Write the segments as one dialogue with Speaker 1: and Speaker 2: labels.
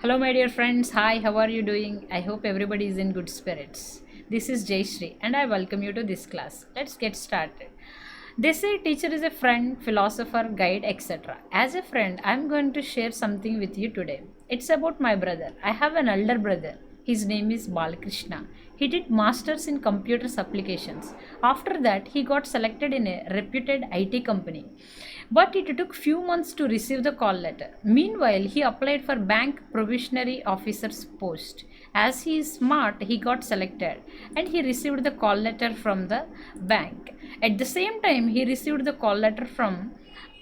Speaker 1: Hello, my dear friends. Hi, how are you doing? I hope everybody is in good spirits. This is Jayashree, and I welcome you to this class. Let's get started. They say teacher is a friend, philosopher, guide, etc. As a friend, I'm going to share something with you today. It's about my brother. I have an elder brother. His name is Balakrishna. He did masters in computers applications. After that, he got selected in a reputed IT company. But it took few months to receive the call letter. Meanwhile, he applied for bank provisionary officer's post. As he is smart, he got selected and he received the call letter from the bank. At the same time, he received the call letter from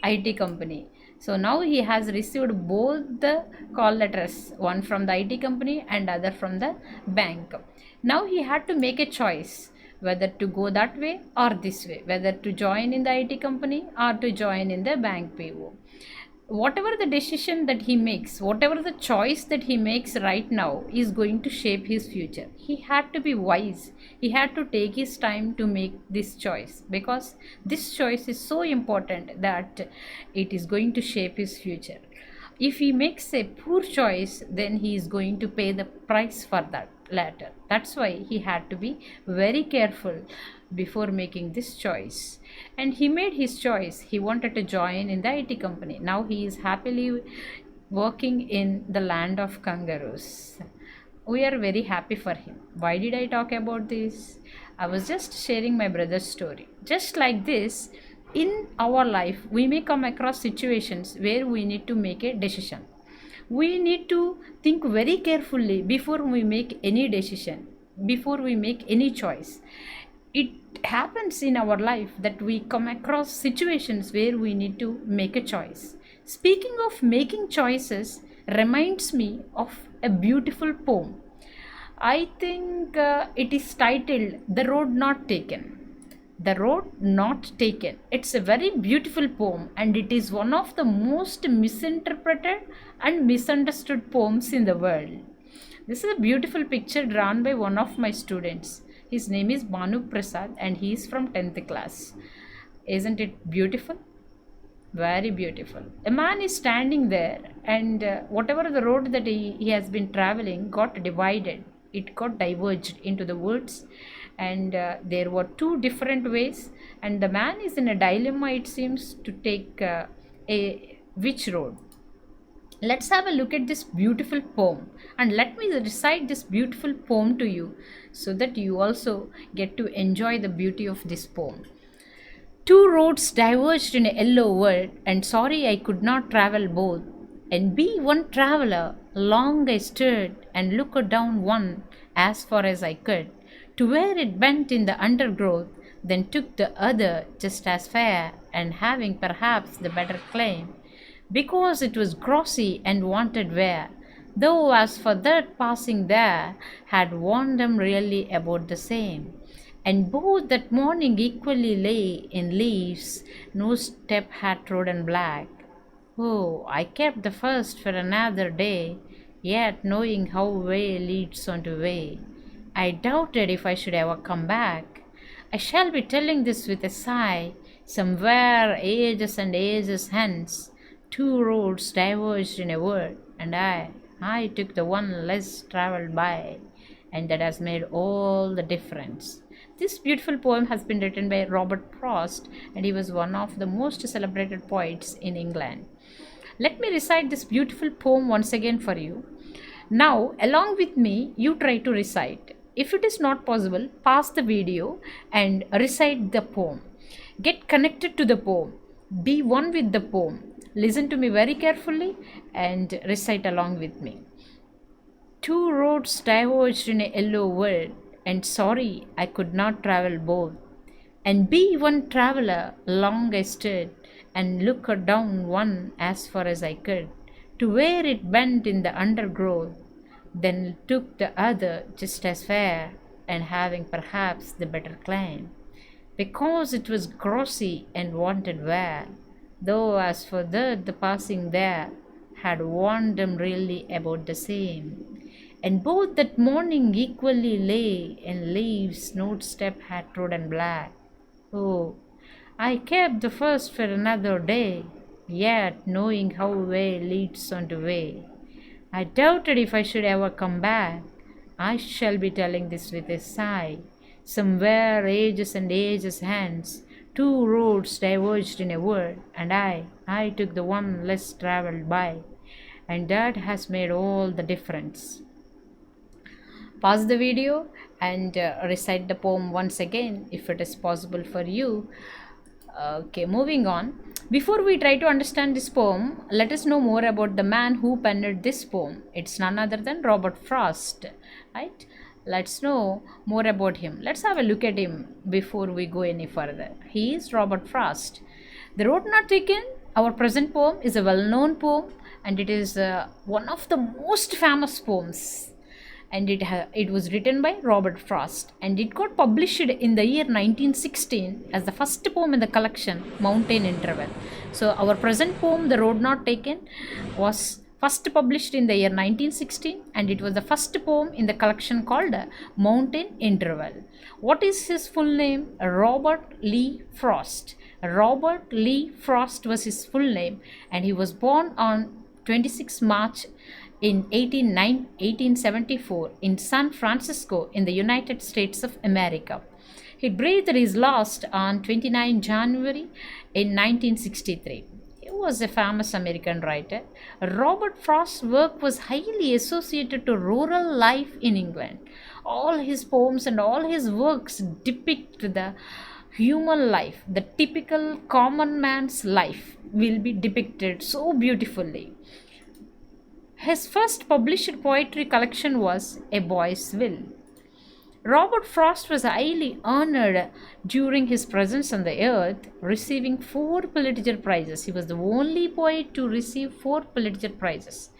Speaker 1: IT company. So now he has received both the call letters, one from the IT company and other from the bank. Now he had to make a choice whether to go that way or this way, whether to join in the IT company or to join in the bank PO. Whatever the decision that he makes, whatever the choice that he makes right now is going to shape his future. He had to be wise. He had to take his time to make this choice because this choice is so important that it is going to shape his future. If he makes a poor choice, then he is going to pay the price for that later. That's why he had to be very careful before making this choice. And he made his choice. He wanted to join in the IT company. Now he is happily working in the land of kangaroos. We are very happy for him. Why did I talk about this? I was just sharing my brother's story. Just like this, in our life, we may come across situations where we need to make a decision. We need to think very carefully before we make any decision, before we make any choice. It happens in our life that we come across situations where we need to make a choice. Speaking of making choices, reminds me of a beautiful poem. I think it is titled The Road Not Taken. The Road Not Taken. It's a very beautiful poem and it is one of the most misinterpreted and misunderstood poems in the world. This is a beautiful picture drawn by one of my students. His name is Banu Prasad and he is from 10th class. Isn't it beautiful? Very beautiful. A man is standing there, and whatever the road that he has been traveling got divided. It got diverged into the woods, and there were two different ways. And the man is in a dilemma, it seems, to take a which road. Let's have a look at this beautiful poem, and let me recite this beautiful poem to you so that you also get to enjoy the beauty of this poem. Two roads diverged in a yellow world, and sorry I could not travel both. And be one traveller, long I stood and looked down one as far as I could, to where it bent in the undergrowth, then took the other just as fair, and having perhaps the better claim, because it was grossy and wanted wear, though as for that passing there, had warned them really about the same. And both that morning equally lay in leaves, no step had trodden black. Oh, I kept the first for another day, yet knowing how way leads on to way, I doubted if I should ever come back. I shall be telling this with a sigh, somewhere ages and ages hence, two roads diverged in a word, and I took the one less travelled by, and that has made all the difference. This beautiful poem has been written by Robert Frost, and he was one of the most celebrated poets in England. Let me recite this beautiful poem once again for you. Now, along with me, you try to recite. If it is not possible, pause the video and recite the poem. Get connected to the poem. Be one with the poem. Listen to me very carefully and recite along with me. Two roads diverged in a yellow world, and sorry I could not travel both. And be one traveller, long I stood, and looked down one as far as I could, to where it bent in the undergrowth, then took the other just as fair, and having perhaps the better claim, because it was grossy and wanted wear, though as for that the passing there had warned them really about the same. And both that morning equally lay, and leaves no step had trodden black. Oh, I kept the first for another day, yet knowing how way leads on to way, I doubted if I should ever come back. I shall be telling this with a sigh. Somewhere ages and ages hence, two roads diverged in a word, and I took the one less travelled by, and that has made all the difference. Pause the video and recite the poem once again if it is possible for you. Okay, moving on. Before we try to understand this poem, let us know more about the man who penned this poem. It's none other than Robert Frost, right? Let's know more about him. Let's have a look at him before we go any further. He is Robert Frost. The Road Not Taken, our present poem, is a well known poem and it is one of the most famous poems, and it was written by Robert Frost, and it got published in the year 1916 as the first poem in the collection Mountain Interval. So our present poem, The Road Not Taken, was first published in the year 1916, and it was the first poem in the collection called Mountain Interval. What is his full name? Robert Lee Frost. Robert Lee Frost was his full name, and he was born on 26 March in 1874 in San Francisco in the United States of America. He breathed his last on 29 January in 1963. He was a famous American writer. Robert Frost's work was highly associated to rural life in England. All his poems and all his works depict the human life, the typical common man's life will be depicted so beautifully. His first published poetry collection was A Boy's Will. Robert Frost was highly honored during his presence on the earth, receiving 4 Pulitzer Prizes. He was the only poet to receive 4 Pulitzer Prizes.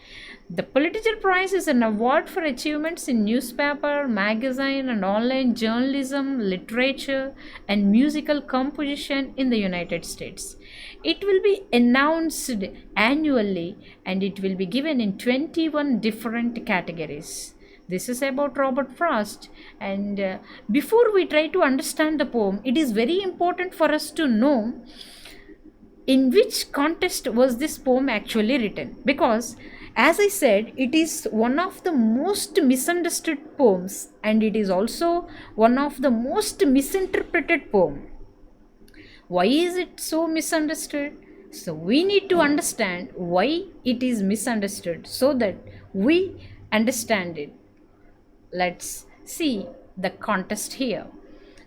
Speaker 1: The Pulitzer Prize is an award for achievements in newspaper, magazine, and online journalism, literature, and musical composition in the United States. It will be announced annually and it will be given in 21 different categories. This is about Robert Frost, and before we try to understand the poem, it is very important for us to know in which context was this poem actually written, because as I said, it is one of the most misunderstood poems and it is also one of the most misinterpreted poem. Why is it so misunderstood? So we need to understand why it is misunderstood so that we understand it. Let's see the context here.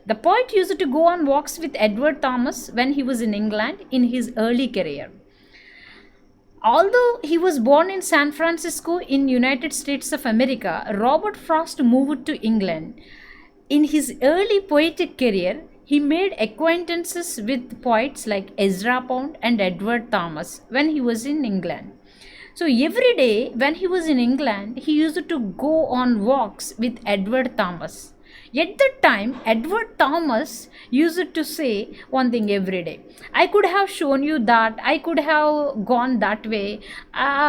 Speaker 1: The poet used to go on walks with Edward Thomas when he was in England in his early career. Although he was born in San Francisco in United States of America, Robert Frost moved to England. In his early poetic career, he made acquaintances with poets like Ezra Pound and Edward Thomas when he was in England. So every day when he was in England, he used to go on walks with Edward Thomas. At that time, Edward Thomas used to say one thing every day. I could have shown you that, I could have gone that way,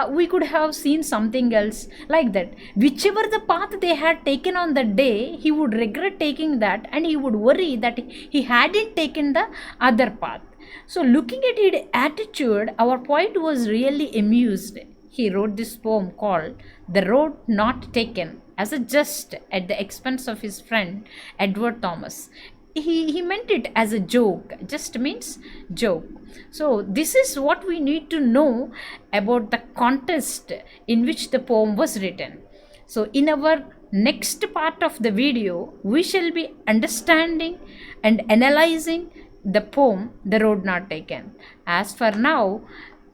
Speaker 1: we could have seen something else, like that. Whichever the path they had taken on that day, he would regret taking that and he would worry that he hadn't taken the other path. So looking at his attitude, our poet was really amused. He wrote this poem called The Road Not Taken as a jest at the expense of his friend Edward Thomas. He meant it as a joke. Just means joke. So this is what we need to know about the context in which the poem was written. So in our next part of the video, we shall be understanding and analyzing the poem The Road Not Taken. As for now,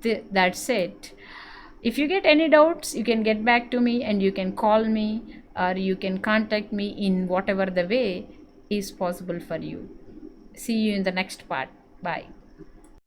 Speaker 1: that's it. If you get any doubts, you can get back to me and you can call me or you can contact me in whatever the way is possible for you. See you in the next part. Bye.